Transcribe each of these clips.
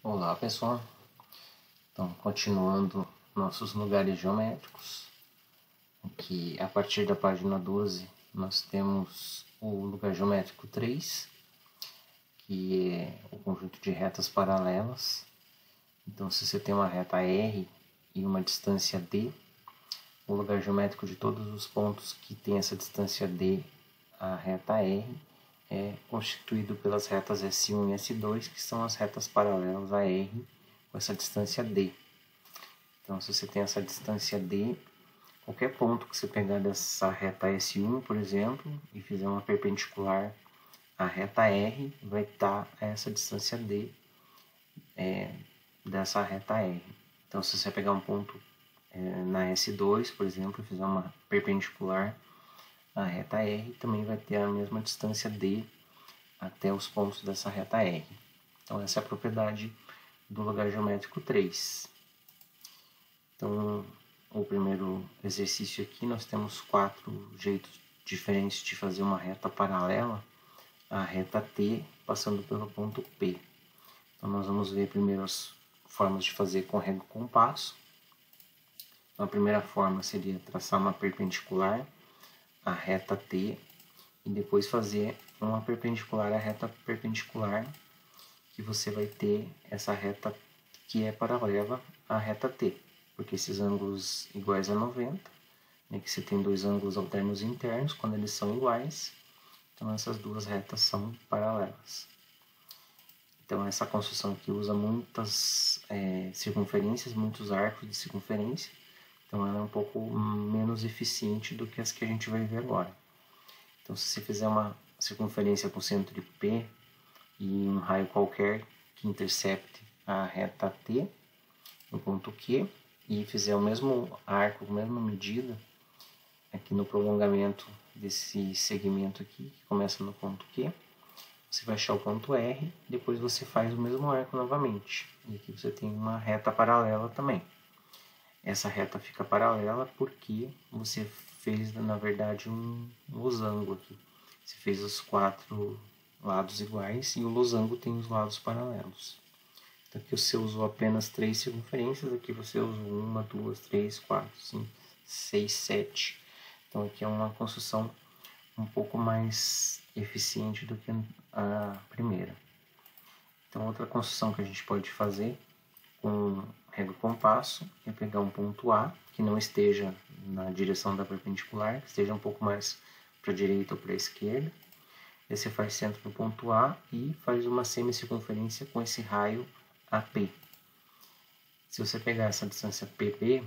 Olá pessoal, então continuando nossos lugares geométricos, aqui a partir da página 12 nós temos o lugar geométrico 3, que é o conjunto de retas paralelas. Então se você tem uma reta R e uma distância D, o lugar geométrico de todos os pontos que tem essa distância D, a reta R, é constituído pelas retas S1 e S2, que são as retas paralelas a R com essa distância D. Então, se você tem essa distância D, qualquer ponto que você pegar dessa reta S1, por exemplo, e fizer uma perpendicular à reta R, vai estar a essa distância D dessa reta R. Então, se você pegar um ponto na S2, por exemplo, e fizer uma perpendicular à reta R, também vai ter a mesma distância D até os pontos dessa reta R. Então, essa é a propriedade do lugar geométrico 3. Então, o primeiro exercício aqui, nós temos 4 jeitos diferentes de fazer uma reta paralela à reta T, passando pelo ponto P. Então, nós vamos ver primeiro as formas de fazer com régua e compasso. Então, a primeira forma seria traçar uma perpendicular à reta T e depois fazer uma perpendicular à reta perpendicular, que você vai ter essa reta que é paralela à reta T, porque esses ângulos iguais a 90, né, que você tem dois ângulos alternos internos, quando eles são iguais, então essas duas retas são paralelas. Então essa construção aqui usa muitas circunferências, muitos arcos de circunferência, então ela é um pouco menos eficiente do que as que a gente vai ver agora. Então se você fizer uma circunferência com centro de P e um raio qualquer que intercepte a reta T no ponto Q e fizer o mesmo arco, a mesma medida aqui no prolongamento desse segmento aqui, que começa no ponto Q, você vai achar o ponto R, depois você faz o mesmo arco novamente. E aqui você tem uma reta paralela também. Essa reta fica paralela porque você fez, na verdade, um losango aqui. Você fez os 4 lados iguais e o losango tem os lados paralelos. Então aqui você usou apenas 3 circunferências, aqui você usou 1, 2, 3, 4, 5, 6, 7. Então aqui é uma construção um pouco mais eficiente do que a primeira. Então outra construção que a gente pode fazer com régua e compasso é pegar um ponto A que não esteja na direção da perpendicular, que esteja um pouco mais para a direita ou para a esquerda. Aí você faz centro no ponto A e faz uma semicircunferência com esse raio AP. Se você pegar essa distância PB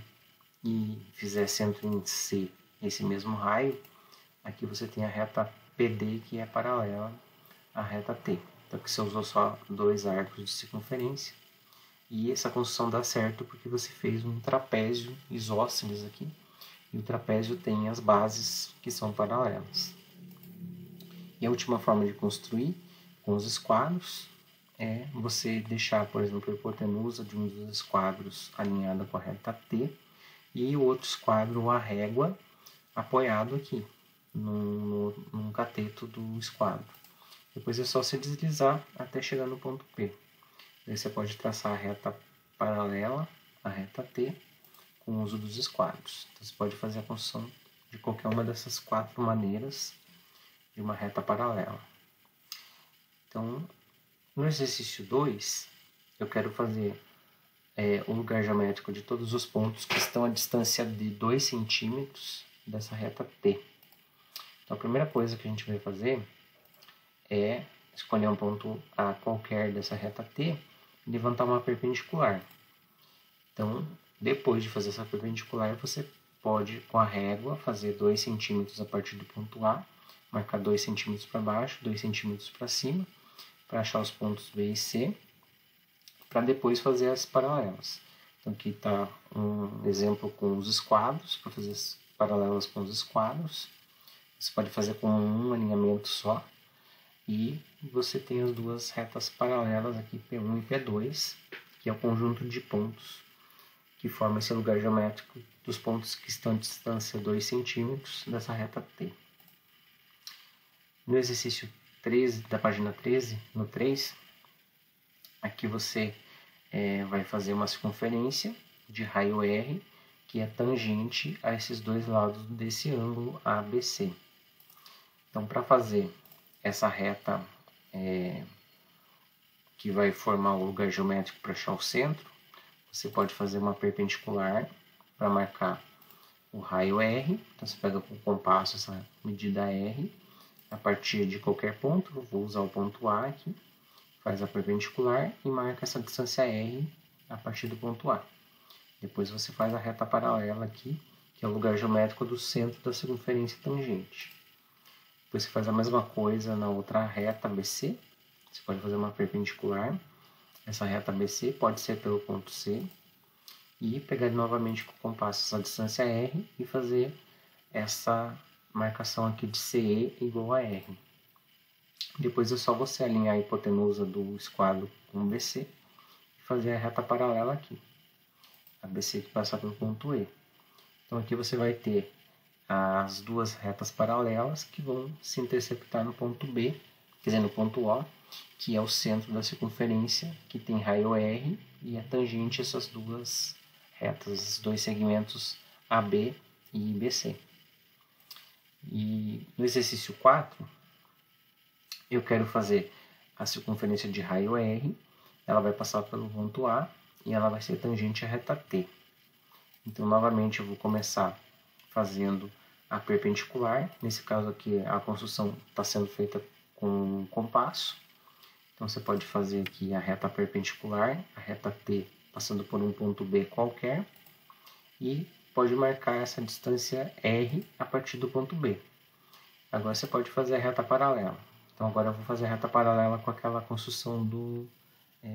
e fizer centro em C, esse mesmo raio, aqui você tem a reta PD, que é paralela à reta T. Então aqui você usou só 2 arcos de circunferência. E essa construção dá certo porque você fez um trapézio isósceles aqui. E o trapézio tem as bases que são paralelas. E a última forma de construir com os esquadros é você deixar, por exemplo, a hipotenusa de um dos esquadros alinhada com a reta T e o outro esquadro, a régua, apoiado aqui num cateto do esquadro. Depois é só você deslizar até chegar no ponto P. Aí você pode traçar a reta paralela à reta T com o uso dos esquadros. Então você pode fazer a construção de qualquer uma dessas 4 maneiras de uma reta paralela. Então, no exercício 2, eu quero fazer o lugar geométrico de todos os pontos que estão a distância de 2 centímetros dessa reta T. Então, a primeira coisa que a gente vai fazer é escolher um ponto A qualquer dessa reta T e levantar uma perpendicular. Então, depois de fazer essa perpendicular, você pode, com a régua, fazer 2 centímetros a partir do ponto A, marcar 2 centímetros para baixo, 2 centímetros para cima, para achar os pontos B e C, para depois fazer as paralelas. Então aqui está um exemplo com os esquadros, para fazer as paralelas com os esquadros. Você pode fazer com um alinhamento só. E você tem as duas retas paralelas aqui, P1 e P2, que é o conjunto de pontos que forma esse lugar geométrico dos pontos que estão a distância 2 centímetros dessa reta T. No exercício 13, da página 13, no 3, aqui você vai fazer uma circunferência de raio R, que é tangente a esses dois lados desse ângulo ABC. Então, para fazer essa reta que vai formar o lugar geométrico para achar o centro, você pode fazer uma perpendicular para marcar o raio R. Então, você pega com o compasso essa medida R, a partir de qualquer ponto, eu vou usar o ponto A aqui, faz a perpendicular e marca essa distância R a partir do ponto A. Depois você faz a reta paralela aqui, que é o lugar geométrico do centro da circunferência tangente. Depois você faz a mesma coisa na outra reta BC. Você pode fazer uma perpendicular. Essa reta BC pode ser pelo ponto C. E pegar novamente com o compasso essa distância R e fazer essa marcação aqui de CE igual a R. Depois é só você alinhar a hipotenusa do esquadro com o BC e fazer a reta paralela aqui. A BC que passa pelo ponto E. Então aqui você vai ter as duas retas paralelas que vão se interceptar no ponto B, quer dizer, no ponto O, que é o centro da circunferência, que tem raio R e é tangente a essas duas retas, esses dois segmentos AB e BC. E no exercício 4, eu quero fazer a circunferência de raio R, ela vai passar pelo ponto A e ela vai ser tangente à reta T. Então, novamente, eu vou começar fazendo a perpendicular. Nesse caso aqui, a construção está sendo feita com compasso. Então, você pode fazer aqui a reta perpendicular, a reta T, passando por um ponto B qualquer. E pode marcar essa distância R a partir do ponto B. Agora você pode fazer a reta paralela. Então, agora eu vou fazer a reta paralela com aquela construção do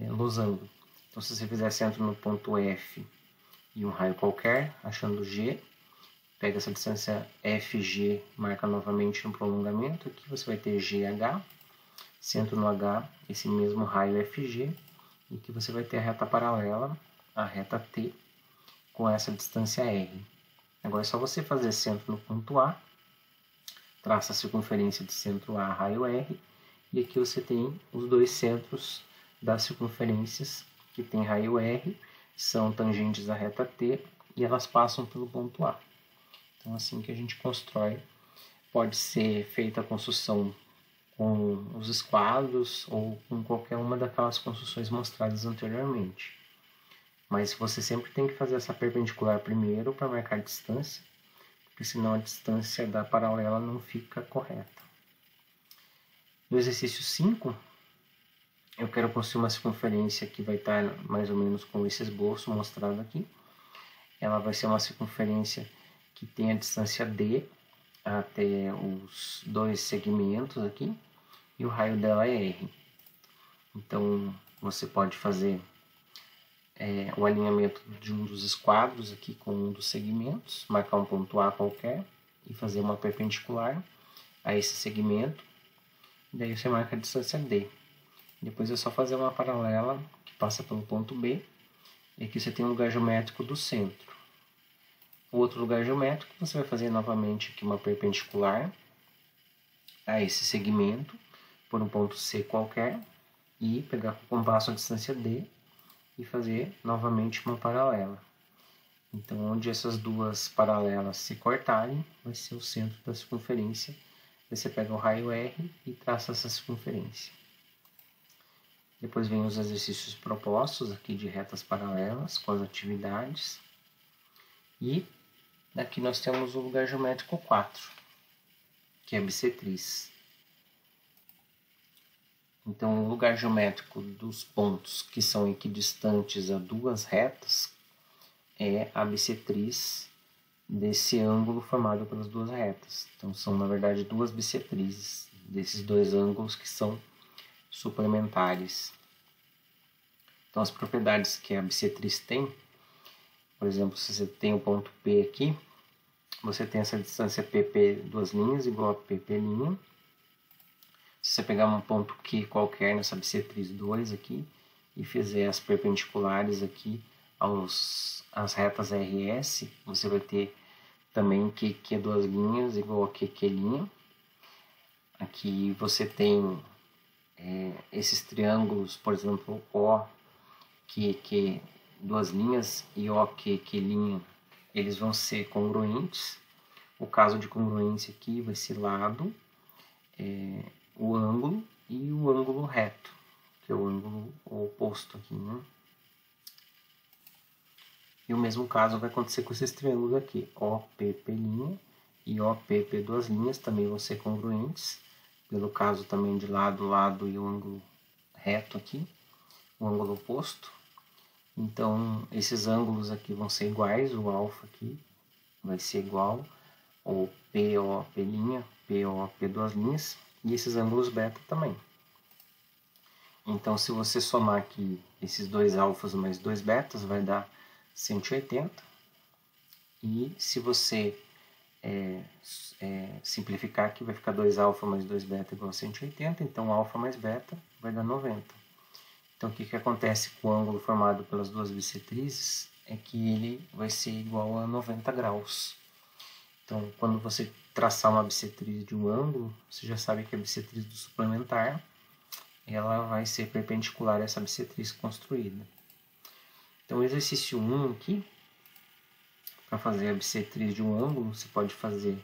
losango. Então, se você fizer centro no ponto F e um raio qualquer, achando G, pega essa distância FG, marca novamente no prolongamento, aqui você vai ter GH, centro no H, esse mesmo raio FG, e aqui você vai ter a reta paralela, a reta T, com essa distância R. Agora é só você fazer centro no ponto A, traça a circunferência de centro A, raio R, e aqui você tem os dois centros das circunferências que tem raio R, são tangentes à reta T e elas passam pelo ponto A. Então, assim que a gente constrói, pode ser feita a construção com os esquadros ou com qualquer uma daquelas construções mostradas anteriormente. Mas você sempre tem que fazer essa perpendicular primeiro para marcar a distância, porque senão a distância da paralela não fica correta. No exercício 5, eu quero construir uma circunferência que vai estar mais ou menos com esse esboço mostrado aqui. Ela vai ser uma circunferência que tem a distância D até os dois segmentos aqui, e o raio dela é R. Então, você pode fazer o alinhamento de um dos esquadros aqui com um dos segmentos, marcar um ponto A qualquer e fazer uma perpendicular a esse segmento. Daí você marca a distância D. Depois é só fazer uma paralela que passa pelo ponto B. E aqui você tem um lugar geométrico do centro. O outro lugar geométrico você vai fazer novamente aqui uma perpendicular a esse segmento por um ponto C qualquer e pegar com o compasso a distância D e fazer novamente uma paralela. Então, onde essas duas paralelas se cortarem, vai ser o centro da circunferência. Aí você pega o raio R e traça essa circunferência. Depois vem os exercícios propostos aqui de retas paralelas com as atividades. E aqui nós temos o lugar geométrico 4, que é a bissetriz. Então, o lugar geométrico dos pontos que são equidistantes a duas retas é a bissetriz desse ângulo formado pelas duas retas. Então, são, na verdade, duas bissetrizes desses dois ângulos que são suplementares. Então, as propriedades que a bissetriz tem, por exemplo, se você tem o ponto P aqui, você tem essa distância PP duas linhas igual a PP'. Se você pegar um ponto Q qualquer nessa bissetriz 2 aqui e fizer as perpendiculares aqui às retas RS, você vai ter também QQ duas linhas igual a QQ'. Aqui você tem esses triângulos, por exemplo, O que duas linhas e O, que linha, eles vão ser congruentes. O caso de congruência aqui vai ser lado, o ângulo e o ângulo reto, que é o ângulo oposto aqui, né? E o mesmo caso vai acontecer com esses triângulos aqui, OPP' e OPP duas linhas também vão ser congruentes, pelo caso também de lado, lado e o ângulo reto aqui, o ângulo oposto. Então, esses ângulos aqui vão ser iguais, o alfa aqui vai ser igual ao POP', POP duas linhas, e esses ângulos beta também. Então, se você somar aqui esses dois alfas mais dois betas, vai dar 180. E se você simplificar aqui, vai ficar 2 alfa mais 2 beta igual a 180. Então, alfa mais beta vai dar 90. Então, o que acontece com o ângulo formado pelas duas bissetrizes é que ele vai ser igual a 90 graus. Então, quando você traçar uma bissetriz de um ângulo, você já sabe que a bissetriz do suplementar ela vai ser perpendicular a essa bissetriz construída. Então, o exercício 1 aqui, para fazer a bissetriz de um ângulo, você pode fazer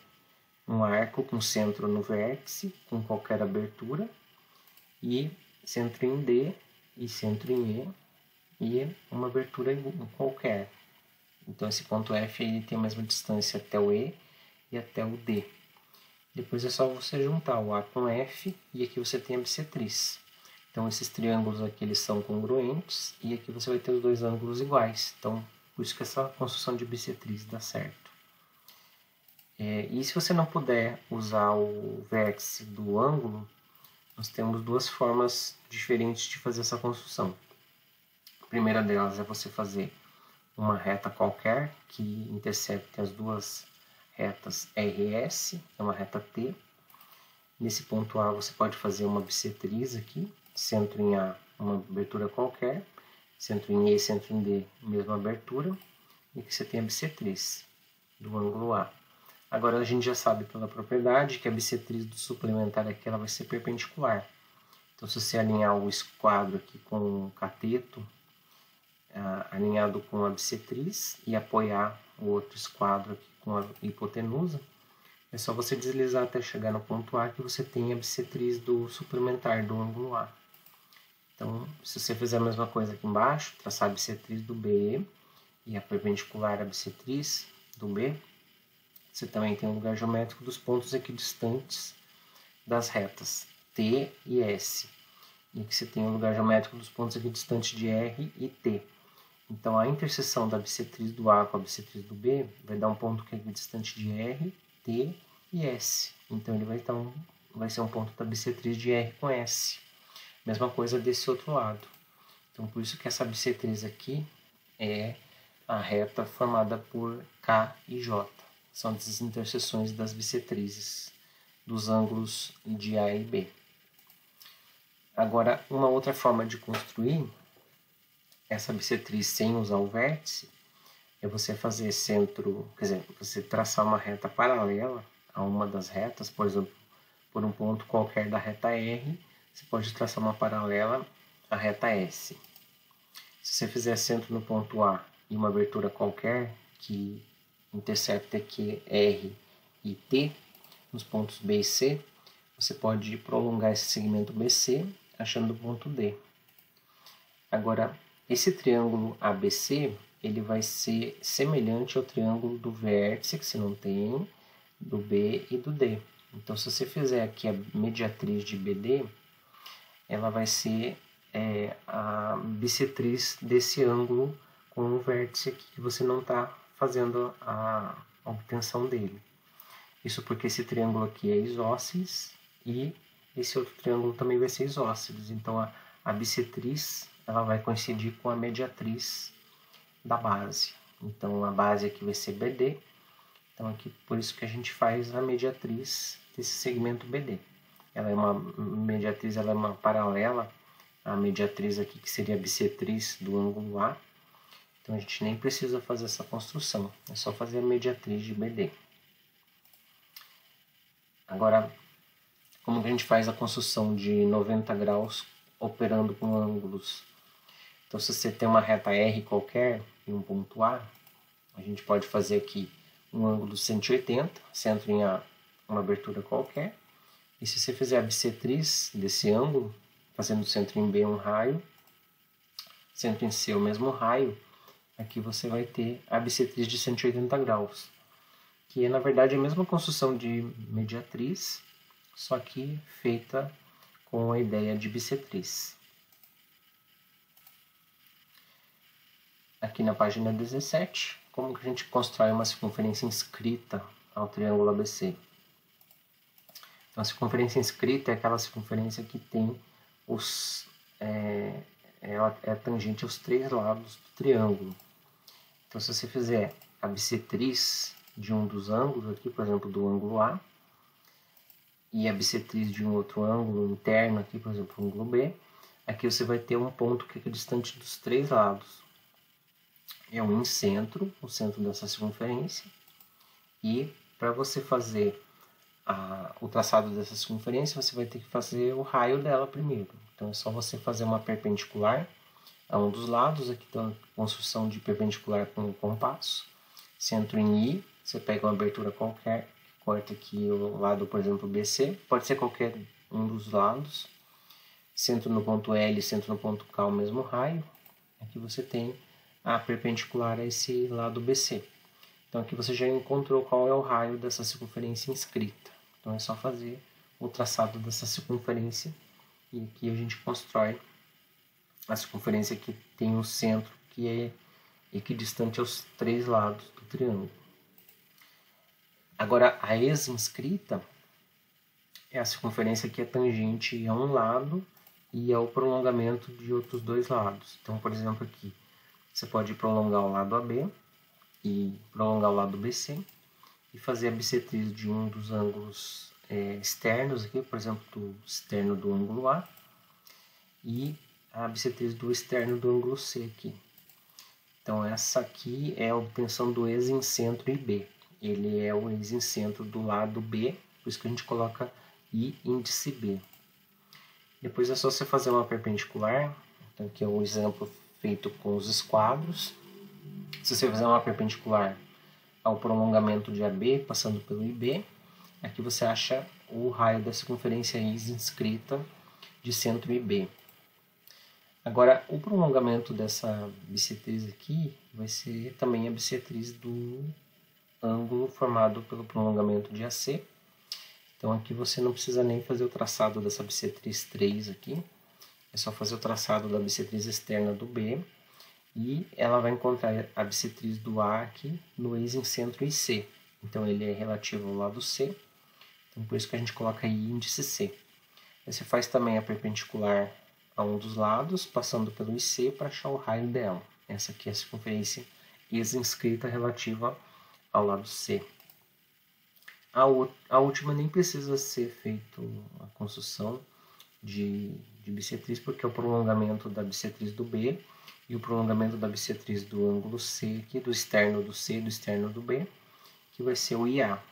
um arco com centro no vértice, com qualquer abertura, e centro em D e centro em E, e uma abertura qualquer. Então, esse ponto F ele tem a mesma distância até o E e até o D. Depois é só você juntar o A com F e aqui você tem a bissetriz. Então, esses triângulos aqui eles são congruentes e aqui você vai ter os dois ângulos iguais. Então, por isso que essa construção de bissetriz dá certo. E se você não puder usar o vértice do ângulo, nós temos duas formas diferentes de fazer essa construção. A primeira delas é você fazer uma reta qualquer que intercepte as duas retas RS, é uma reta T. Nesse ponto A você pode fazer uma bissetriz aqui, centro em A, uma abertura qualquer, centro em E, centro em D, mesma abertura, e aqui você tem a bissetriz do ângulo A. Agora a gente já sabe pela propriedade que a bissetriz do suplementar aqui ela vai ser perpendicular. Então, se você alinhar o esquadro aqui com o cateto, alinhado com a bissetriz, e apoiar o outro esquadro aqui com a hipotenusa, é só você deslizar até chegar no ponto A que você tem a bissetriz do suplementar do ângulo A. Então, se você fizer a mesma coisa aqui embaixo, traçar a bissetriz do BE e a perpendicular à bissetriz do B, você também tem um lugar geométrico dos pontos equidistantes das retas T e S. E aqui você tem um lugar geométrico dos pontos equidistantes de R e T. Então, a interseção da bissetriz do A com a bissetriz do B vai dar um ponto que é equidistante de R, T e S. Então, ele vai ser um ponto da bissetriz de R com S. Mesma coisa desse outro lado. Então, por isso que essa bissetriz aqui é a reta formada por K e J. São as interseções das bissetrizes dos ângulos de A e B. Agora, uma outra forma de construir essa bissetriz sem usar o vértice é você fazer centro, quer dizer, você traçar uma reta paralela a uma das retas, por exemplo, por um ponto qualquer da reta R, você pode traçar uma paralela à reta S. Se você fizer centro no ponto A e uma abertura qualquer que intercepta aqui R e T, nos pontos B e C, você pode prolongar esse segmento BC achando o ponto D. Agora, esse triângulo ABC, ele vai ser semelhante ao triângulo do vértice, que você não tem, do B e do D. Então, se você fizer aqui a mediatriz de BD, ela vai ser a bissetriz desse ângulo com o vértice aqui, que você não está fazendo a obtenção dele. Isso porque esse triângulo aqui é isósceles e esse outro triângulo também vai ser isósceles. Então, a bissetriz ela vai coincidir com a mediatriz da base. Então, a base aqui vai ser BD. Então, aqui, por isso que a gente faz a mediatriz desse segmento BD. Ela é uma mediatriz, ela é uma paralela à mediatriz aqui, que seria a bissetriz do ângulo A. Então, a gente nem precisa fazer essa construção. É só fazer a mediatriz de BD. Agora, como que a gente faz a construção de 90 graus operando com ângulos Então, se você tem uma reta R qualquer e um ponto A, a gente pode fazer aqui um ângulo 180, centro em A, uma abertura qualquer. E se você fizer a bissetriz desse ângulo, fazendo centro em B um raio, centro em C o mesmo raio, aqui você vai ter a bissetriz de 180 graus, que é na verdade a mesma construção de mediatriz, só que feita com a ideia de bissetriz. Aqui na página 17, como que a gente constrói uma circunferência inscrita ao triângulo ABC. Então, a circunferência inscrita é aquela circunferência que tem ela é tangente aos três lados do triângulo. Então, se você fizer a bissetriz de um dos ângulos aqui, por exemplo, do ângulo A, e a bissetriz de um outro ângulo interno aqui, por exemplo, o ângulo B, aqui você vai ter um ponto que é distante dos três lados. É um incentro, o centro dessa circunferência, e para você fazer o traçado dessa circunferência, você vai ter que fazer o raio dela primeiro. Então é só você fazer uma perpendicular a um dos lados, aqui tem uma construção de perpendicular com o compasso, centro em I, você pega uma abertura qualquer, corta aqui o lado, por exemplo, BC, pode ser qualquer um dos lados, centro no ponto L, centro no ponto K, o mesmo raio, aqui você tem a perpendicular a esse lado BC. Então aqui você já encontrou qual é o raio dessa circunferência inscrita. Então é só fazer o traçado dessa circunferência e aqui a gente constrói a circunferência que tem um centro que é equidistante aos três lados do triângulo. Agora a ex-inscrita é a circunferência que é tangente a um lado e ao prolongamento de outros dois lados. Então, por exemplo, aqui você pode prolongar o lado AB e prolongar o lado BC e fazer a bissetriz de um dos ângulos externos aqui, por exemplo, do externo do ângulo A e a bissetriz do externo do ângulo C aqui. Então essa aqui é a obtenção do ex-incentro IB. Ele é o ex-incentro do lado B, por isso que a gente coloca I índice B. Depois é só você fazer uma perpendicular, então aqui é um exemplo feito com os esquadros. Se você fizer uma perpendicular ao prolongamento de AB, passando pelo IB, aqui você acha o raio da circunferência inscrita de centro IB. Agora, o prolongamento dessa bissetriz aqui vai ser também a bissetriz do ângulo formado pelo prolongamento de AC. Então aqui você não precisa nem fazer o traçado dessa bissetriz 3 aqui, é só fazer o traçado da bissetriz externa do B, e ela vai encontrar a bissetriz do A aqui no ex-incentro IC. Então ele é relativo ao lado C, então por isso que a gente coloca I índice C. Aí você faz também a perpendicular a um dos lados, passando pelo IC para achar o raio dela. Essa aqui é a circunferência ex-inscrita relativa ao lado C. A última nem precisa ser feita a construção de bissetriz, porque é o prolongamento da bissetriz do B e o prolongamento da bissetriz do ângulo C, aqui, do externo do C e do externo do B, que vai ser o IA.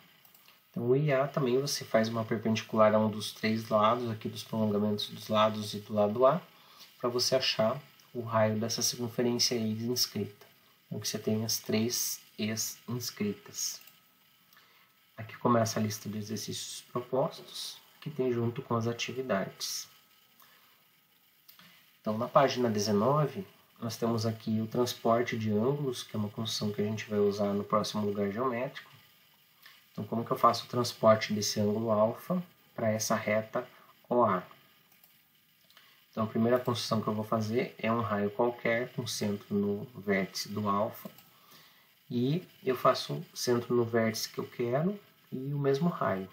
Então o IA também você faz uma perpendicular a um dos três lados, aqui dos prolongamentos dos lados e do lado A, para você achar o raio dessa circunferência ex-inscrita. Então você tem as três ex-inscritas. Aqui começa a lista de exercícios propostos, que tem junto com as atividades. Então, na página 19, nós temos aqui o transporte de ângulos, que é uma construção que a gente vai usar no próximo lugar geométrico. Então, como que eu faço o transporte desse ângulo alfa para essa reta OA? Então, a primeira construção que eu vou fazer é um raio qualquer com centro no vértice do alfa. E eu faço centro no vértice que eu quero e o mesmo raio.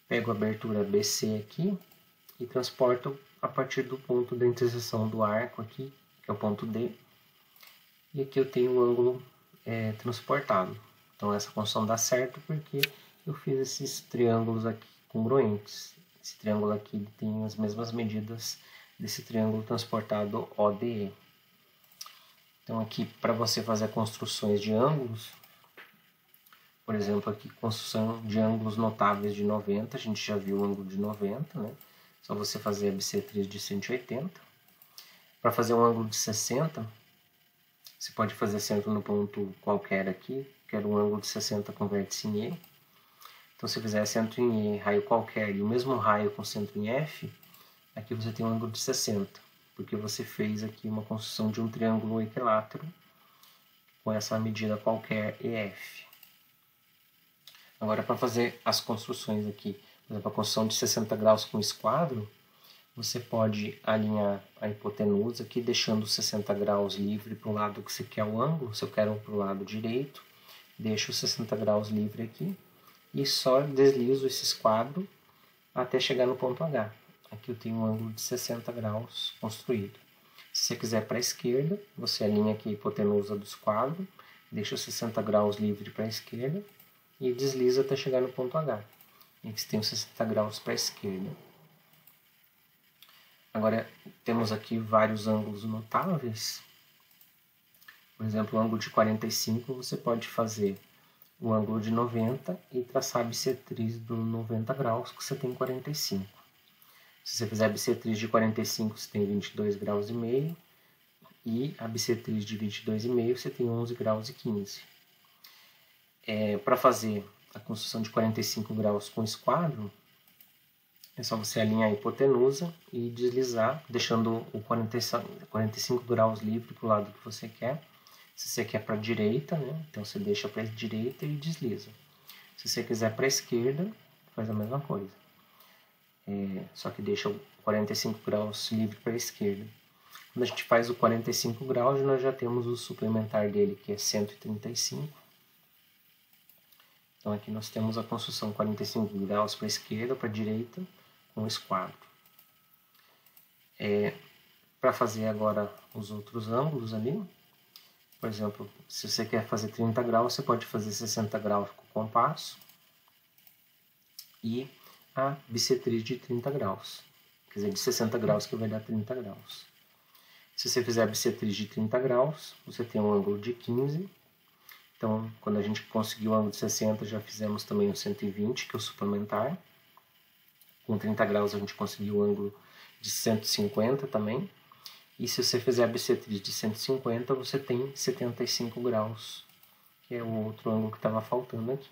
Pego a abertura BC aqui e transporto a partir do ponto da interseção do arco aqui, que é o ponto D. E aqui eu tenho o ângulo transportado. Então essa construção dá certo porque eu fiz esses triângulos aqui congruentes. Esse triângulo aqui tem as mesmas medidas desse triângulo transportado ODE. Então aqui para você fazer construções de ângulos, por exemplo aqui construção de ângulos notáveis de 90, a gente já viu o ângulo de 90, né? Só você fazer a bissetriz de 180. Para fazer um ângulo de 60, você pode fazer centro no ponto qualquer aqui, quero um ângulo de 60 com vértice em E. Então se fizer centro em E, raio qualquer, e o mesmo raio com centro em F, aqui você tem um ângulo de 60, porque você fez aqui uma construção de um triângulo equilátero com essa medida qualquer EF. Agora, para fazer as construções aqui, por exemplo, a construção de 60 graus com esquadro, você pode alinhar a hipotenusa aqui, deixando 60 graus livre para o lado que você quer o ângulo. Se eu quero para o lado direito, deixo 60 graus livre aqui e só deslizo esse esquadro até chegar no ponto H. Aqui eu tenho um ângulo de 60 graus construído. Se você quiser para a esquerda, você alinha aqui a hipotenusa do esquadro, deixa 60 graus livre para a esquerda e desliza até chegar no ponto H. E aqui você tem os 60 graus para a esquerda. Agora, temos aqui vários ângulos notáveis. Por exemplo, o ângulo de 45, você pode fazer o ângulo de 90 e traçar a bissetriz do 90 graus, que você tem 45. Se você fizer a bissetriz de 45, você tem 22 graus e meio. E a bissetriz de 22,5, você tem 11 graus e 15. Para fazer a construção de 45 graus com esquadro, é só você alinhar a hipotenusa e deslizar, deixando o 45 graus livre para o lado que você quer. Se você quer para a direita, né? Então você deixa para a direita e desliza. Se você quiser para a esquerda, faz a mesma coisa. Só que deixa o 45 graus livre para a esquerda. Quando a gente faz o 45 graus, nós já temos o suplementar dele, que é 135. Então aqui nós temos a construção 45 graus para a esquerda, para a direita, com esquadro. Para fazer agora os outros ângulos ali, por exemplo, se você quer fazer 30 graus, você pode fazer 60 graus com o compasso e a bissetriz de 30 graus. Quer dizer, de 60 graus que vai dar 30 graus. Se você fizer a bissetriz de 30 graus, você tem um ângulo de 15. Então, quando a gente conseguiu o ângulo de 60, já fizemos também o 120, que é o suplementar. Com 30 graus a gente conseguiu o ângulo de 150 também. E se você fizer a bissetriz de 150, você tem 75 graus, que é o outro ângulo que estava faltando aqui.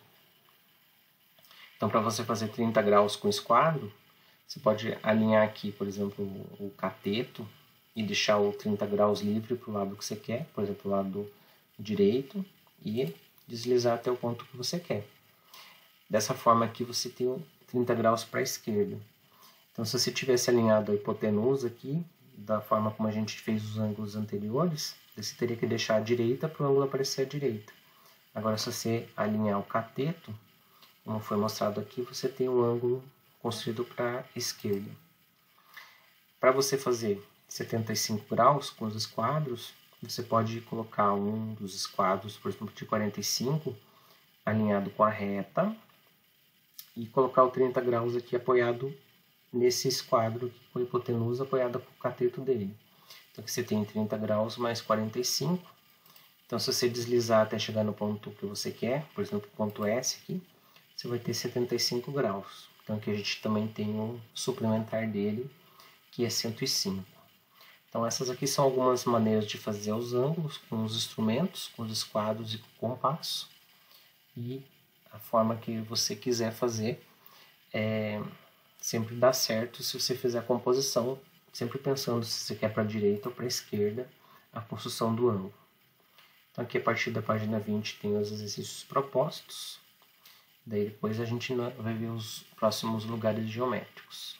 Então, para você fazer 30 graus com esquadro, você pode alinhar aqui, por exemplo, o cateto e deixar o 30 graus livre para o lado que você quer, por exemplo, o lado direito, e deslizar até o ponto que você quer. Dessa forma aqui você tem 30 graus para a esquerda. Então, se você tivesse alinhado a hipotenusa aqui, da forma como a gente fez os ângulos anteriores, você teria que deixar a direita para o ângulo aparecer à direita. Agora, se você alinhar o cateto, como foi mostrado aqui, você tem um ângulo construído para a esquerda. Para você fazer 75 graus com os esquadros, você pode colocar um dos esquadros, por exemplo, de 45, alinhado com a reta, e colocar o 30 graus aqui apoiado nesse esquadro aqui, com a hipotenusa apoiada com o cateto dele. Então aqui você tem 30 graus mais 45. Então se você deslizar até chegar no ponto que você quer, por exemplo, o ponto S aqui, você vai ter 75 graus. Então aqui a gente também tem o suplementar dele, que é 105. Então essas aqui são algumas maneiras de fazer os ângulos com os instrumentos, com os esquadros e com o compasso. E a forma que você quiser fazer sempre dá certo se você fizer a composição, sempre pensando se você quer para a direita ou para a esquerda a construção do ângulo. Então aqui a partir da página 20 tem os exercícios propostos. Daí depois a gente vai ver os próximos lugares geométricos.